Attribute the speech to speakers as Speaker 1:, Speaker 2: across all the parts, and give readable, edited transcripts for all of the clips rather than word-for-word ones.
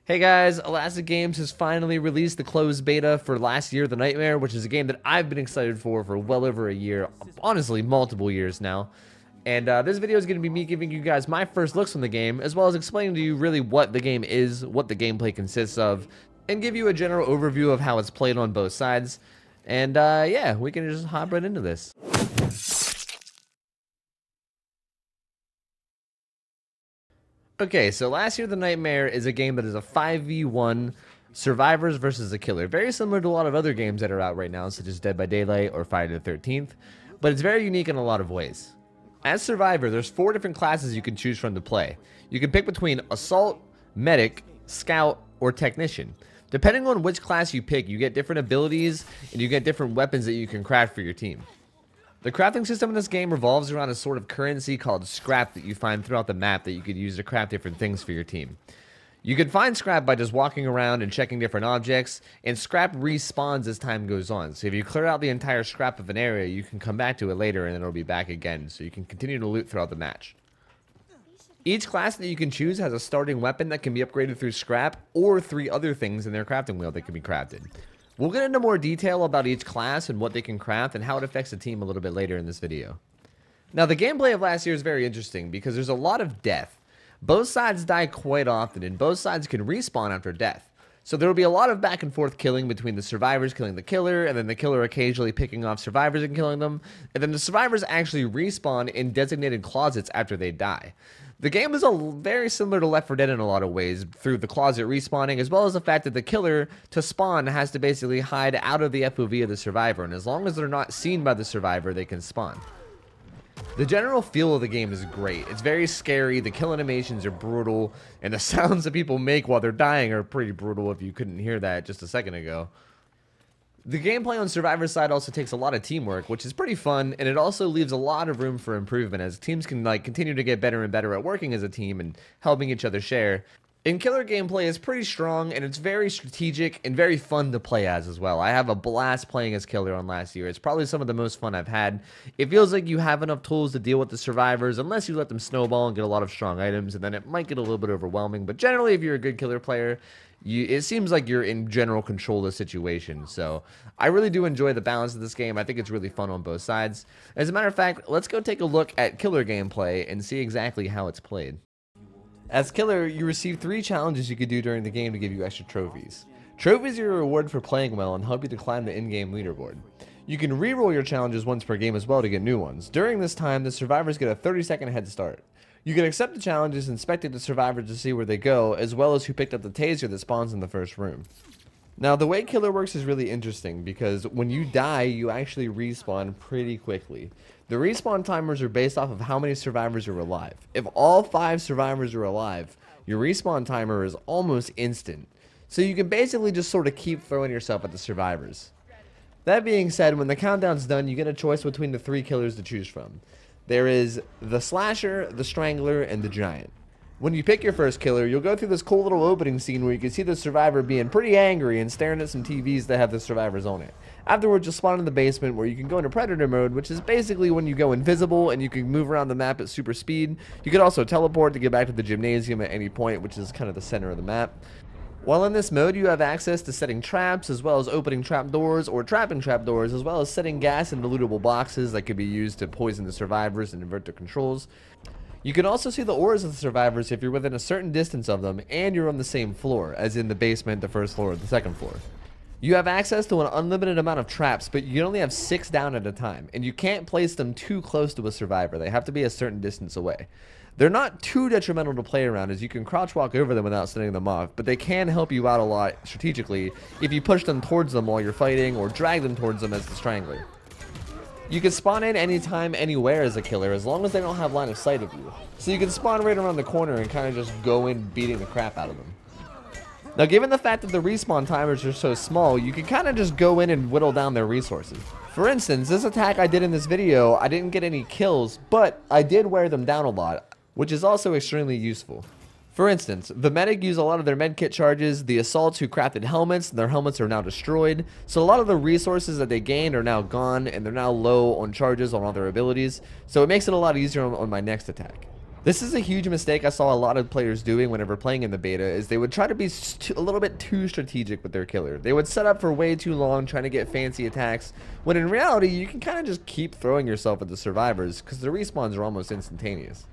Speaker 1: Hey guys, Elastic Games has finally released the closed beta for Last Year the Nightmare, which is a game that I've been excited for well over a year, honestly multiple years now. And this video is going to be me giving you guys my first looks on the game, as well as explaining to you really what the game is, what the gameplay consists of, and give you a general overview of how it's played on both sides. And yeah, we can just hop right into this. Okay, so Last Year the Nightmare is a game that is a 5v1 survivors versus a killer. Very similar to a lot of other games that are out right now, such as Dead by Daylight or Friday the 13th, but it's very unique in a lot of ways. As Survivor, there's 4 different classes you can choose from to play. You can pick between Assault, Medic, Scout, or Technician. Depending on which class you pick, you get different abilities and you get different weapons that you can craft for your team. The crafting system in this game revolves around a sort of currency called scrap that you find throughout the map that you could use to craft different things for your team. You can find scrap by just walking around and checking different objects, and scrap respawns as time goes on. So if you clear out the entire scrap of an area, you can come back to it later and it'll be back again, so you can continue to loot throughout the match. Each class that you can choose has a starting weapon that can be upgraded through scrap, or 3 other things in their crafting wheel that can be crafted. We'll get into more detail about each class and what they can craft and how it affects the team a little bit later in this video. Now, the gameplay of Last Year is very interesting because there's a lot of death. Both sides die quite often, and both sides can respawn after death. So there will be a lot of back and forth killing between the survivors killing the killer, and then the killer occasionally picking off survivors and killing them, and then the survivors actually respawn in designated closets after they die. The game is very similar to Left 4 Dead in a lot of ways, through the closet respawning, as well as the fact that the killer, to spawn, has to basically hide out of the FOV of the survivor, and as long as they're not seen by the survivor, they can spawn. The general feel of the game is great. It's very scary, the kill animations are brutal, and the sounds that people make while they're dying are pretty brutal if you couldn't hear that just a second ago. The gameplay on Survivor's side also takes a lot of teamwork, which is pretty fun, and it also leaves a lot of room for improvement as teams can continue to get better and better at working as a team and helping each other share. And killer gameplay is pretty strong, and it's very strategic and very fun to play as well. I have a blast playing as killer on Last Year. It's probably some of the most fun I've had. It feels like you have enough tools to deal with the survivors, unless you let them snowball and get a lot of strong items, and then it might get a little bit overwhelming. But generally, if you're a good killer player, it seems like you're in general control of the situation. So I really do enjoy the balance of this game. I think it's really fun on both sides. As a matter of fact, let's go take a look at killer gameplay and see exactly how it's played. As killer, you receive 3 challenges you could do during the game to give you extra trophies. Trophies are a reward for playing well and help you to climb the in-game leaderboard. You can re-roll your challenges once per game as well to get new ones. During this time, the survivors get a 30-second head start. You can accept the challenges and spectate the survivors to see where they go, as well as who picked up the taser that spawns in the first room. Now, the way killer works is really interesting because when you die, you actually respawn pretty quickly. The respawn timers are based off of how many survivors are alive. If all 5 survivors are alive, your respawn timer is almost instant. So you can basically just sort of keep throwing yourself at the survivors. That being said, when the countdown's done, you get a choice between the 3 killers to choose from. There is the Slasher, the Strangler, and the Giant. When you pick your first killer, you'll go through this cool little opening scene where you can see the survivor being pretty angry and staring at some TVs that have the survivors on it. Afterwards, you'll spawn in the basement where you can go into Predator mode, which is basically when you go invisible and you can move around the map at super speed. You can also teleport to get back to the gymnasium at any point, which is kind of the center of the map. While in this mode, you have access to setting traps, as well as opening trapdoors or trapping trapdoors, as well as setting gas into lootable boxes that could be used to poison the survivors and invert their controls. You can also see the auras of the survivors if you're within a certain distance of them and you're on the same floor, as in the basement, the first floor, or the second floor. You have access to an unlimited amount of traps, but you only have 6 down at a time, and you can't place them too close to a survivor. They have to be a certain distance away. They're not too detrimental to play around, as you can crouch walk over them without setting them off, but they can help you out a lot strategically if you push them towards them while you're fighting or drag them towards them as the Strangler. You can spawn in anytime, anywhere as a killer, as long as they don't have line of sight of you. So you can spawn right around the corner and kind of just go in beating the crap out of them. Now, given the fact that the respawn timers are so small, you can kind of just go in and whittle down their resources. For instance, this attack I did in this video, I didn't get any kills, but I did wear them down a lot, which is also extremely useful. For instance, the medic used a lot of their medkit charges, the assaults who crafted helmets, their helmets are now destroyed, so a lot of the resources that they gained are now gone, and they're now low on charges on all their abilities, so it makes it a lot easier on my next attack. This is a huge mistake I saw a lot of players doing whenever playing in the beta, is they would try to be a little bit too strategic with their killer. They would set up for way too long trying to get fancy attacks, when in reality you can kind of just keep throwing yourself at the survivors because the respawns are almost instantaneous.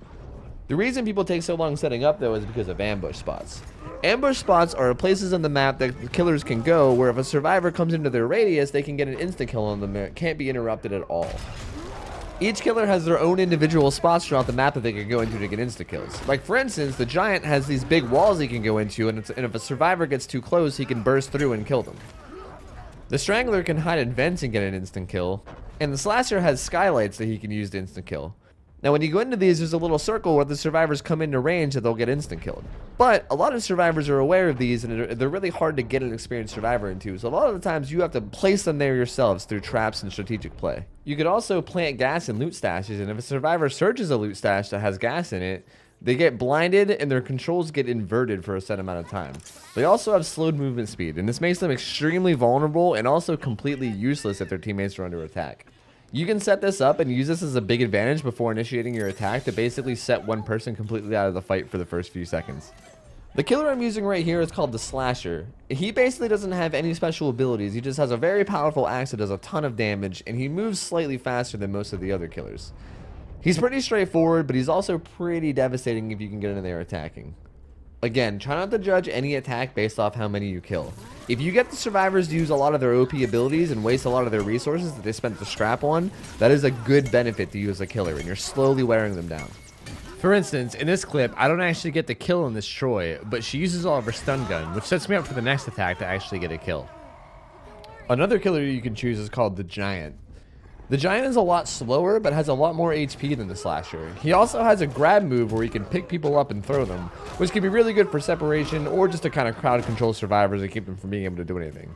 Speaker 1: The reason people take so long setting up though is because of ambush spots. Ambush spots are places on the map that the killers can go where if a survivor comes into their radius, they can get an insta-kill on them and it can't be interrupted at all. Each killer has their own individual spots throughout the map that they can go into to get insta-kills. Like for instance, the Giant has these big walls he can go into, and if a survivor gets too close, he can burst through and kill them. The Strangler can hide in vents and get an instant kill, and the Slasher has skylights that he can use to instant kill. Now when you go into these, there's a little circle where the survivors come into range that they'll get instant killed. But a lot of survivors are aware of these, and they're really hard to get an experienced survivor into, so a lot of the times you have to place them there yourselves through traps and strategic play. You could also plant gas in loot stashes, and if a survivor searches a loot stash that has gas in it, they get blinded and their controls get inverted for a set amount of time. They also have slowed movement speed, and this makes them extremely vulnerable and also completely useless if their teammates are under attack. You can set this up and use this as a big advantage before initiating your attack to basically set one person completely out of the fight for the first few seconds. The killer I'm using right here is called the Slasher. He basically doesn't have any special abilities, he just has a very powerful axe that does a ton of damage, and he moves slightly faster than most of the other killers. He's pretty straightforward, but he's also pretty devastating if you can get in there attacking. Again, try not to judge any attack based off how many you kill. If you get the survivors to use a lot of their OP abilities and waste a lot of their resources that they spent the scrap on, that is a good benefit to you as a killer, and you're slowly wearing them down. For instance, in this clip, I don't actually get the kill on this Troy, but she uses all of her stun gun, which sets me up for the next attack to actually get a kill. Another killer you can choose is called the Giant. The Giant is a lot slower, but has a lot more HP than the Slasher. He also has a grab move where he can pick people up and throw them, which can be really good for separation or just to kind of crowd control survivors and keep them from being able to do anything.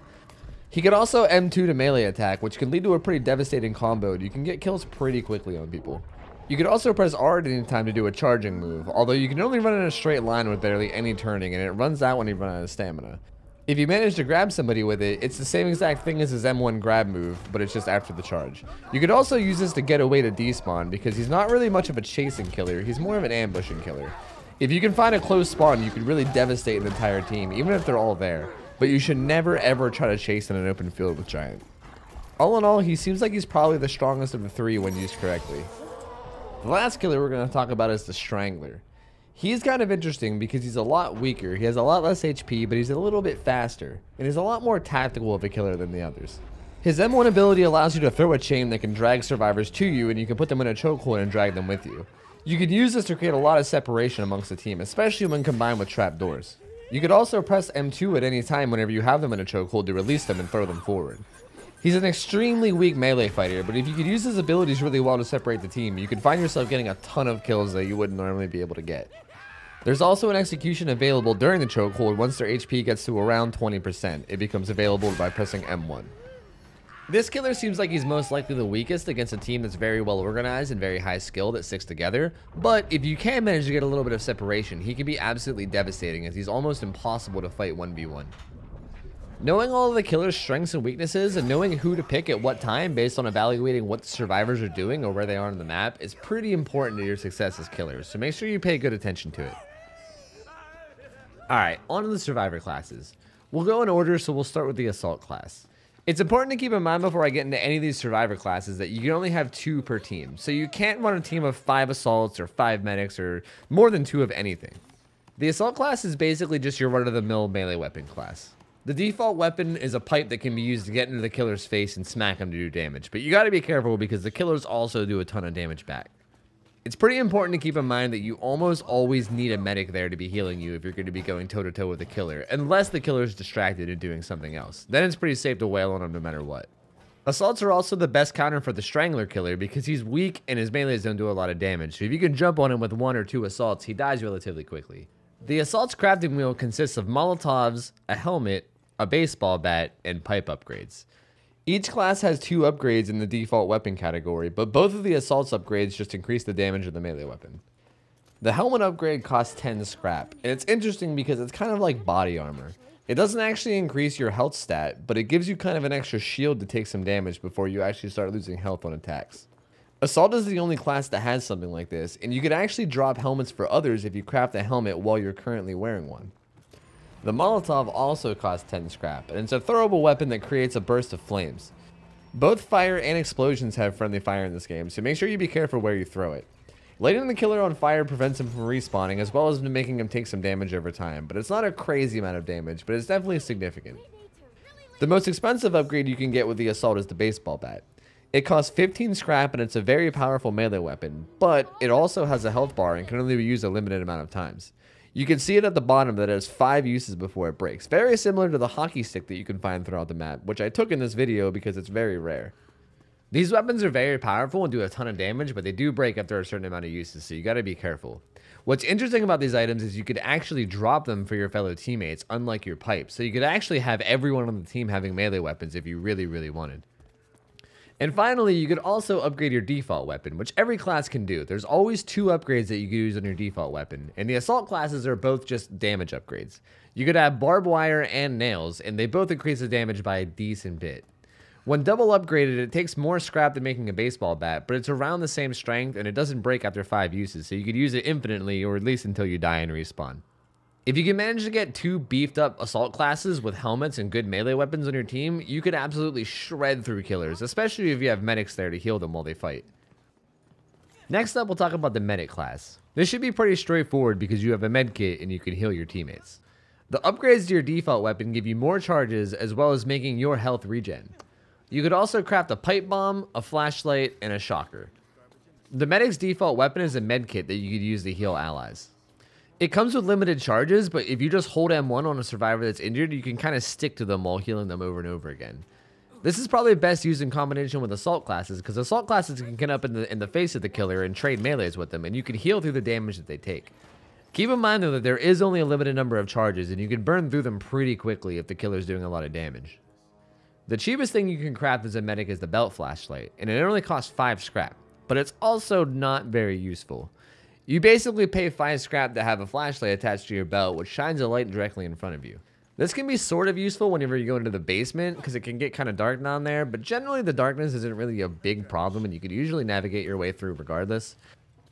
Speaker 1: He can also M2 to melee attack, which can lead to a pretty devastating combo, and you can get kills pretty quickly on people. You can also press R at any time to do a charging move, although you can only run in a straight line with barely any turning, and it runs out when you run out of stamina. If you manage to grab somebody with it, it's the same exact thing as his M1 grab move, but it's just after the charge. You could also use this to get away to despawn, because he's not really much of a chasing killer, he's more of an ambushing killer. If you can find a close spawn, you could really devastate an entire team, even if they're all there. But you should never ever try to chase in an open field with Giant. All in all, he seems like he's probably the strongest of the three when used correctly. The last killer we're going to talk about is the Strangler. He's kind of interesting because he's a lot weaker, he has a lot less HP, but he's a little bit faster, and he's a lot more tactical of a killer than the others. His M1 ability allows you to throw a chain that can drag survivors to you, and you can put them in a chokehold and drag them with you. You could use this to create a lot of separation amongst the team, especially when combined with trapdoors. You could also press M2 at any time whenever you have them in a chokehold to release them and throw them forward. He's an extremely weak melee fighter, but if you could use his abilities really well to separate the team, you could find yourself getting a ton of kills that you wouldn't normally be able to get. There's also an execution available during the chokehold once their HP gets to around 20%. It becomes available by pressing M1. This killer seems like he's most likely the weakest against a team that's very well organized and very high skill that sticks together, but if you can manage to get a little bit of separation, he can be absolutely devastating as he's almost impossible to fight 1v1. Knowing all of the killer's strengths and weaknesses and knowing who to pick at what time based on evaluating what the survivors are doing or where they are on the map is pretty important to your success as killers, so make sure you pay good attention to it. Alright, on to the survivor classes. We'll go in order, so we'll start with the assault class. It's important to keep in mind before I get into any of these survivor classes that you can only have 2 per team, so you can't run a team of 5 assaults or 5 medics or more than 2 of anything. The assault class is basically just your run-of-the-mill melee weapon class. The default weapon is a pipe that can be used to get into the killer's face and smack him to do damage, but you gotta be careful because the killers also do a ton of damage back. It's pretty important to keep in mind that you almost always need a medic there to be healing you if you're going to be going toe-to-toe with the killer, unless the killer is distracted and doing something else. Then it's pretty safe to wail on him no matter what. Assaults are also the best counter for the Strangler killer because he's weak and his melees don't do a lot of damage, so if you can jump on him with 1 or 2 assaults, he dies relatively quickly. The assault's crafting wheel consists of Molotovs, a helmet, a baseball bat, and pipe upgrades. Each class has 2 upgrades in the default weapon category, but both of the assault's upgrades just increase the damage of the melee weapon. The helmet upgrade costs 10 scrap, and it's interesting because it's kind of like body armor. It doesn't actually increase your health stat, but it gives you kind of an extra shield to take some damage before you actually start losing health on attacks. Assault is the only class that has something like this, and you can actually drop helmets for others if you craft a helmet while you're currently wearing one. The Molotov also costs 10 scrap, and it's a throwable weapon that creates a burst of flames. Both fire and explosions have friendly fire in this game, so make sure you be careful where you throw it. Lighting the killer on fire prevents him from respawning, as well as making him take some damage over time, but it's not a crazy amount of damage, but it's definitely significant. The most expensive upgrade you can get with the Assault is the baseball bat. It costs 15 scrap and it's a very powerful melee weapon, but it also has a health bar and can only be used a limited amount of times. You can see it at the bottom that it has 5 uses before it breaks, very similar to the hockey stick that you can find throughout the map, which I took in this video because it's very rare. These weapons are very powerful and do a ton of damage, but they do break after a certain amount of uses, so you gotta be careful. What's interesting about these items is you could actually drop them for your fellow teammates, unlike your pipe, so you could actually have everyone on the team having melee weapons if you really wanted. And finally, you could also upgrade your default weapon, which every class can do. There's always 2 upgrades that you can use on your default weapon, and the assault classes are both just damage upgrades. You could have barbed wire and nails, and they both increase the damage by a decent bit. When double upgraded, it takes more scrap than making a baseball bat, but it's around the same strength, and it doesn't break after 5 uses, so you could use it infinitely, or at least until you die and respawn. If you can manage to get 2 beefed up assault classes with helmets and good melee weapons on your team, you could absolutely shred through killers, especially if you have medics there to heal them while they fight. Next up, we'll talk about the medic class. This should be pretty straightforward because you have a med kit and you can heal your teammates. The upgrades to your default weapon give you more charges as well as making your health regen. You could also craft a pipe bomb, a flashlight, and a shocker. The medic's default weapon is a med kit that you could use to heal allies. It comes with limited charges, but if you just hold M1 on a survivor that's injured, you can kind of stick to them while healing them over and over again. This is probably best used in combination with assault classes, because assault classes can get up in the face of the killer and trade melees with them, and you can heal through the damage that they take. Keep in mind though that there is only a limited number of charges, and you can burn through them pretty quickly if the killer's doing a lot of damage. The cheapest thing you can craft as a medic is the belt flashlight, and it only costs 5 scrap, but it's also not very useful. You basically pay 5 scrap to have a flashlight attached to your belt, which shines a light directly in front of you. This can be sort of useful whenever you go into the basement, because it can get kind of dark down there, but generally the darkness isn't really a big problem, and you could usually navigate your way through regardless.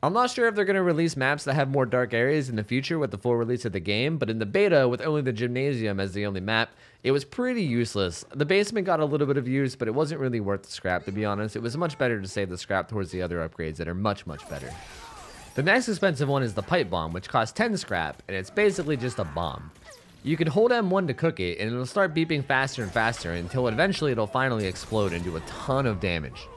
Speaker 1: I'm not sure if they're going to release maps that have more dark areas in the future with the full release of the game, but in the beta, with only the gymnasium as the only map, it was pretty useless. The basement got a little bit of use, but it wasn't really worth the scrap, to be honest. It was much better to save the scrap towards the other upgrades that are much better. The next expensive one is the pipe bomb, which costs 10 scrap, and it's basically just a bomb. You can hold M1 to cook it, and it'll start beeping faster and faster until eventually it'll finally explode and do a ton of damage.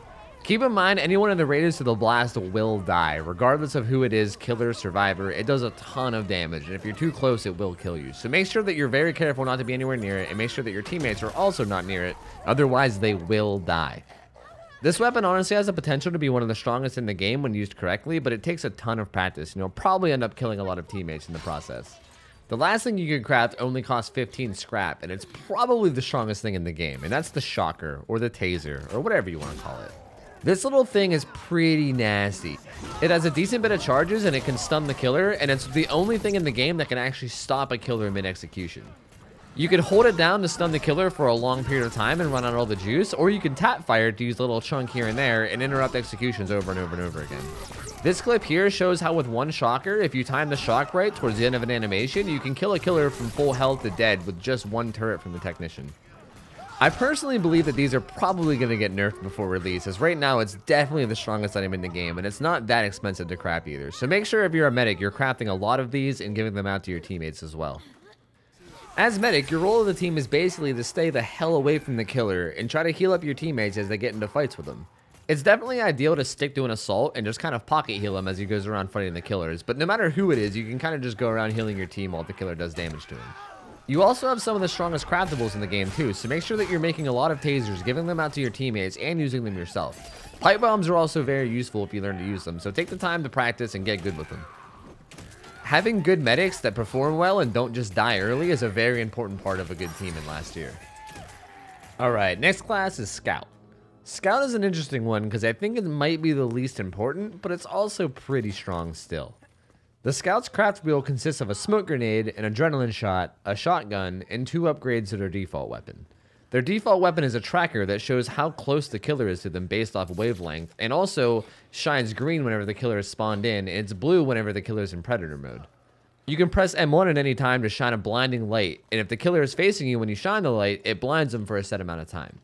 Speaker 1: Keep in mind, anyone in the radius of the blast will die, regardless of who it is, killer, survivor. It does a ton of damage, and if you're too close, it will kill you. So make sure that you're very careful not to be anywhere near it, and make sure that your teammates are also not near it, otherwise they will die. This weapon honestly has the potential to be one of the strongest in the game when used correctly, but it takes a ton of practice, and you'll probably end up killing a lot of teammates in the process. The last thing you can craft only costs 15 scrap, and it's probably the strongest thing in the game, and that's the shocker, or the taser, or whatever you want to call it. This little thing is pretty nasty. It has a decent bit of charges, and it can stun the killer, and it's the only thing in the game that can actually stop a killer mid-execution. You can hold it down to stun the killer for a long period of time and run out all the juice, or you can tap fire to use a little chunk here and there and interrupt executions over and over again. This clip here shows how with one shocker, if you time the shock right towards the end of an animation, you can kill a killer from full health to dead with just one turret from the technician. I personally believe that these are probably going to get nerfed before release, as right now it's definitely the strongest item in the game, and it's not that expensive to craft either. So make sure if you're a medic, you're crafting a lot of these and giving them out to your teammates as well. As medic, your role of the team is basically to stay the hell away from the killer and try to heal up your teammates as they get into fights with them. It's definitely ideal to stick to an assault and just kind of pocket heal him as he goes around fighting the killers, but no matter who it is, you can kind of just go around healing your team while the killer does damage to him. You also have some of the strongest craftables in the game too, so make sure that you're making a lot of tasers, giving them out to your teammates, and using them yourself. Pipe bombs are also very useful if you learn to use them, so take the time to practice and get good with them. Having good medics that perform well and don't just die early is a very important part of a good team in last year. Alright, next class is Scout. Scout is an interesting one because I think it might be the least important, but it's also pretty strong still. The Scout's craft wheel consists of a smoke grenade, an adrenaline shot, a shotgun, and 2 upgrades to their default weapon. Their default weapon is a tracker that shows how close the killer is to them based off wavelength, and also shines green whenever the killer is spawned in, and it's blue whenever the killer is in predator mode. You can press M1 at any time to shine a blinding light, and if the killer is facing you when you shine the light, it blinds them for a set amount of time.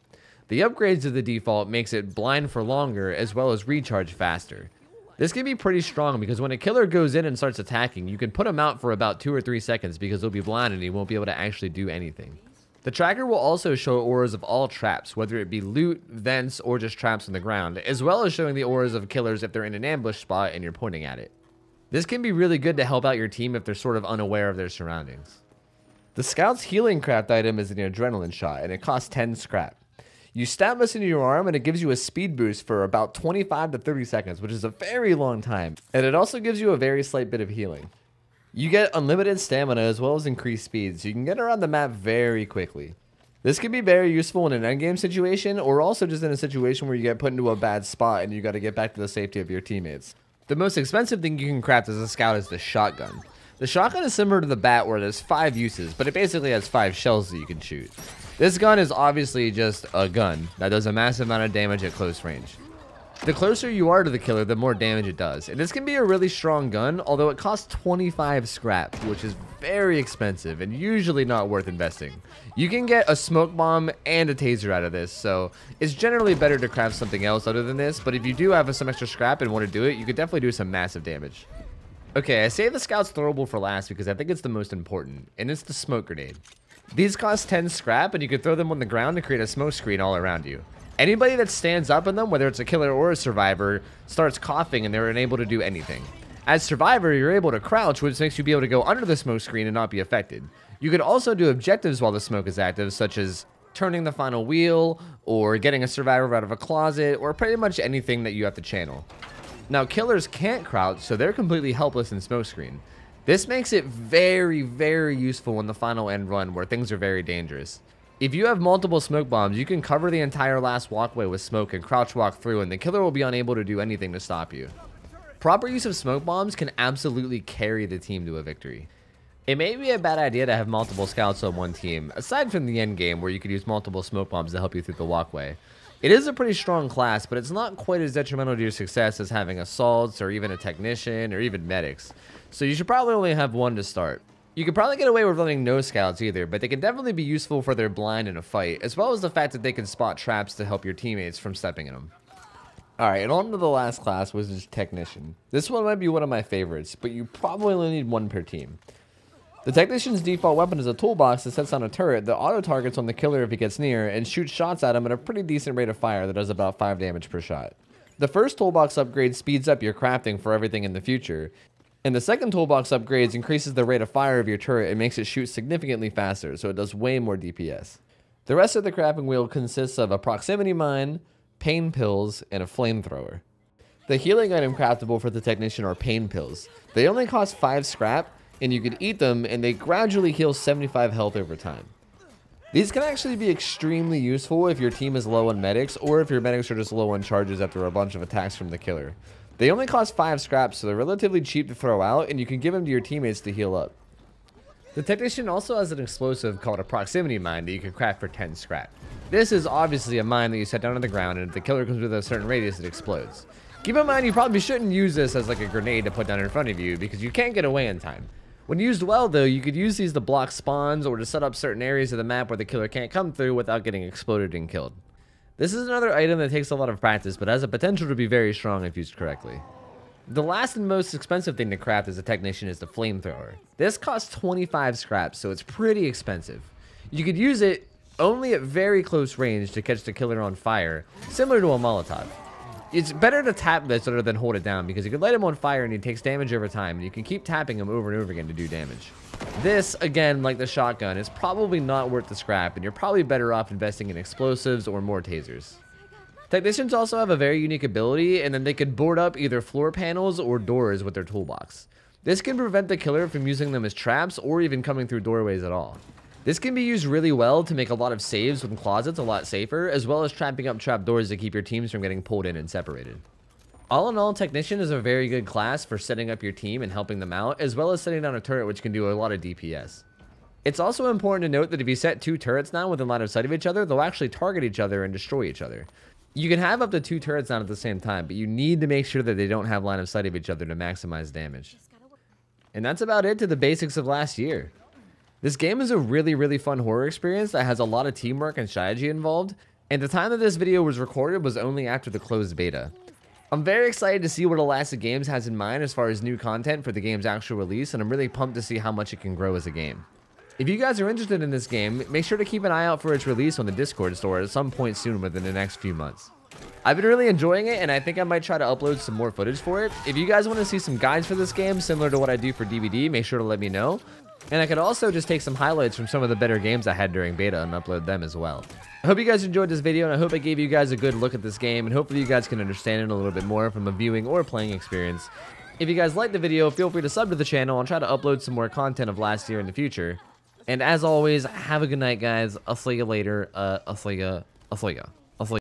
Speaker 1: The upgrades to the default makes it blind for longer as well as recharge faster. This can be pretty strong because when a killer goes in and starts attacking, you can put him out for about 2 or 3 seconds because he'll be blind and he won't be able to actually do anything. The tracker will also show auras of all traps, whether it be loot, vents, or just traps on the ground, as well as showing the auras of killers if they're in an ambush spot and you're pointing at it. This can be really good to help out your team if they're sort of unaware of their surroundings. The Scout's healing craft item is an adrenaline shot, and it costs 10 scrap. You stab this into your arm and it gives you a speed boost for about 25 to 30 seconds, which is a very long time, and it also gives you a very slight bit of healing. You get unlimited stamina as well as increased speed, so you can get around the map very quickly. This can be very useful in an endgame situation, or also just in a situation where you get put into a bad spot and you got to get back to the safety of your teammates. The most expensive thing you can craft as a scout is the shotgun. The shotgun is similar to the bat where there's 5 uses, but it basically has 5 shells that you can shoot. This gun is obviously just a gun that does a massive amount of damage at close range. The closer you are to the killer, the more damage it does. And this can be a really strong gun, although it costs 25 scrap, which is very expensive and usually not worth investing. You can get a smoke bomb and a taser out of this, so it's generally better to craft something else other than this, but if you do have some extra scrap and want to do it, you could definitely do some massive damage. Okay, I saved the Scout's throwable for last because I think it's the most important, and it's the smoke grenade. These cost 10 scrap, and you can throw them on the ground to create a smoke screen all around you. Anybody that stands up in them, whether it's a killer or a survivor, starts coughing and they're unable to do anything. As survivor, you're able to crouch, which makes you be able to go under the smoke screen and not be affected. You can also do objectives while the smoke is active, such as turning the final wheel, or getting a survivor out of a closet, or pretty much anything that you have to channel. Now, killers can't crouch, so they're completely helpless in smoke screen. This makes it very, very useful in the final end run where things are very dangerous. If you have multiple smoke bombs, you can cover the entire last walkway with smoke and crouch walk through, and the killer will be unable to do anything to stop you. Proper use of smoke bombs can absolutely carry the team to a victory. It may be a bad idea to have multiple scouts on one team, aside from the end game where you could use multiple smoke bombs to help you through the walkway. It is a pretty strong class, but it's not quite as detrimental to your success as having assaults or even a technician or even medics. So you should probably only have one to start. You could probably get away with running no scouts either, but they can definitely be useful for their blind in a fight, as well as the fact that they can spot traps to help your teammates from stepping in them. Alright, and on to the last class, which is Technician. This one might be one of my favorites, but you probably only need one per team. The Technician's default weapon is a toolbox that sets on a turret that auto-targets on the killer if he gets near, and shoots shots at him at a pretty decent rate of fire that does about 5 damage per shot. The first toolbox upgrade speeds up your crafting for everything in the future, and the second toolbox upgrades increases the rate of fire of your turret and makes it shoot significantly faster, so it does way more DPS. The rest of the crafting wheel consists of a proximity mine, pain pills, and a flamethrower. The healing item craftable for the Technician are pain pills. They only cost 5 scrap, and you can eat them, and they gradually heal 75 health over time. These can actually be extremely useful if your team is low on medics, or if your medics are just low on charges after a bunch of attacks from the killer. They only cost 5 scraps, so they're relatively cheap to throw out, and you can give them to your teammates to heal up. The Technician also has an explosive called a proximity mine that you can craft for 10 scrap. This is obviously a mine that you set down on the ground, and if the killer comes within a certain radius, it explodes. Keep in mind you probably shouldn't use this as like a grenade to put down in front of you, because you can't get away in time. When used well though, you could use these to block spawns or to set up certain areas of the map where the killer can't come through without getting exploded and killed. This is another item that takes a lot of practice, but has the potential to be very strong if used correctly. The last and most expensive thing to craft as a Technician is the flamethrower. This costs 25 scraps, so it's pretty expensive. You could use it only at very close range to catch the killer on fire, similar to a Molotov. It's better to tap this rather than hold it down, because you can light him on fire and he takes damage over time, and you can keep tapping him over and over again to do damage. This, again, like the shotgun, is probably not worth the scrap, and you're probably better off investing in explosives or more tasers. Technicians also have a very unique ability, and then they can board up either floor panels or doors with their toolbox. This can prevent the killer from using them as traps or even coming through doorways at all. This can be used really well to make a lot of saves with closets a lot safer, as well as trapping up trapdoors to keep your teams from getting pulled in and separated. All in all, Technician is a very good class for setting up your team and helping them out, as well as setting down a turret which can do a lot of DPS. It's also important to note that if you set 2 turrets down within line of sight of each other, they'll actually target each other and destroy each other. You can have up to 2 turrets down at the same time, but you need to make sure that they don't have line of sight of each other to maximize damage. And that's about it to the basics of last year. This game is a really, really fun horror experience that has a lot of teamwork and strategy involved, and the time that this video was recorded was only after the closed beta. I'm very excited to see what Elastic Games has in mind as far as new content for the game's actual release, and I'm really pumped to see how much it can grow as a game. If you guys are interested in this game, make sure to keep an eye out for its release on the Discord store at some point soon within the next few months. I've been really enjoying it, and I think I might try to upload some more footage for it. If you guys want to see some guides for this game, similar to what I do for DBD, make sure to let me know. And I could also just take some highlights from some of the better games I had during beta and upload them as well. I hope you guys enjoyed this video, and I hope I gave you guys a good look at this game, and hopefully you guys can understand it a little bit more from a viewing or playing experience. If you guys liked the video, feel free to sub to the channel and try to upload some more content of last year in the future. And as always, have a good night, guys. I'll see you later. I'll see ya.